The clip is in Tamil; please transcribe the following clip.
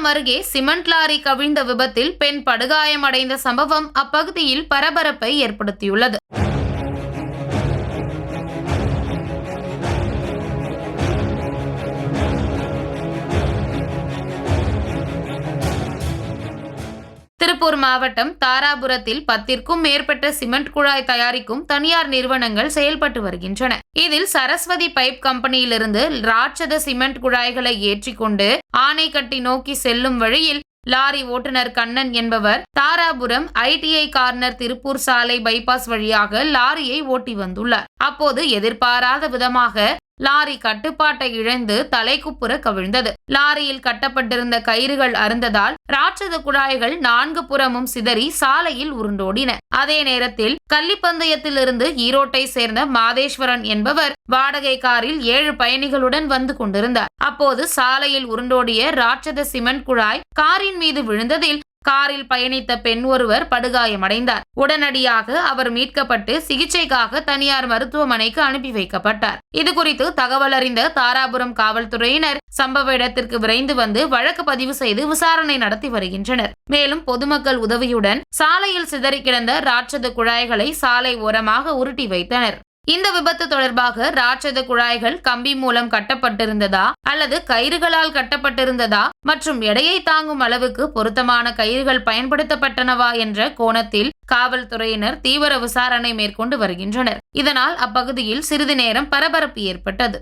குப்பம் அருகே சிமெண்ட் லாரி கவிழ்ந்த விபத்தில் பெண் படுகாயமடைந்த சம்பவம் அப்பகுதியில் பரபரப்பை ஏற்படுத்தியுள்ளது. திருப்பூர் மாவட்டம் தாராபுரத்தில் 10க்கும் மேற்பட்ட சிமெண்ட் குழாய் தயாரிக்கும் தனியார் நிறுவனங்கள் செயல்பட்டு வருகின்றன. இதில் சரஸ்வதி பைப் கம்பெனியிலிருந்து ராட்சத சிமெண்ட் குழாய்களை ஏற்றிக்கொண்டு ஆனைக்கட்டி நோக்கி செல்லும் வழியில் லாரி ஓட்டுநர் கண்ணன் என்பவர் தாராபுரம் ITI கார்னர் திருப்பூர் சாலை பைபாஸ் வழியாக லாரியை ஓட்டி வந்துள்ளார். அப்போது எதிர்பாராத விதமாக லாரி கட்டுப்பாட்டை இழந்து தலைக்குப்புற கவிழ்ந்தது. லாரியில் கட்டப்பட்டிருந்த கயிறுகள் அறுந்ததால் ராட்சத குழாய்கள் 4 புறமும் சிதறி சாலையில் உருண்டோடின. அதே நேரத்தில் கள்ளிப்பந்தயத்திலிருந்து ஈரோட்டை சேர்ந்த மாதேஸ்வரன் என்பவர் வாடகை காரில் 7 பயணிகளுடன் வந்து கொண்டிருந்தார். அப்போது சாலையில் உருண்டோடிய ராட்சத சிமெண்ட் குழாய் காரின் மீது விழுந்ததில் காரில் பயணித்த பெண் ஒருவர் படுகாயமடைந்தார். உடனடியாக அவர் மீட்கப்பட்டு சிகிச்சைக்காக தனியார் மருத்துவமனைக்கு அனுப்பி வைக்கப்பட்டார். இதுகுறித்து தகவல் அறிந்த தாராபுரம் காவல்துறையினர் சம்பவ இடத்திற்கு விரைந்து வந்து வழக்கு பதிவு செய்து விசாரணை நடத்தி வருகின்றனர். மேலும் பொதுமக்கள் உதவியுடன் சாலையில் சிதறி கிடந்த ராட்சத குழாய்களை சாலை ஓரமாக உருட்டி வைத்தனர். இந்த விபத்து தொடர்பாக ராட்சத குழாய்கள் கம்பி மூலம் கட்டப்பட்டிருந்ததா அல்லது கயிறுகளால் கட்டப்பட்டிருந்ததா மற்றும் எடையை தாங்கும் அளவுக்கு பொருத்தமான கயிறுகள் பயன்படுத்தப்பட்டனவா என்ற கோணத்தில் காவல்துறையினர் தீவிர விசாரணை மேற்கொண்டு வருகின்றனர். இதனால் அப்பகுதியில் சிறிது நேரம் பரபரப்பு ஏற்பட்டது.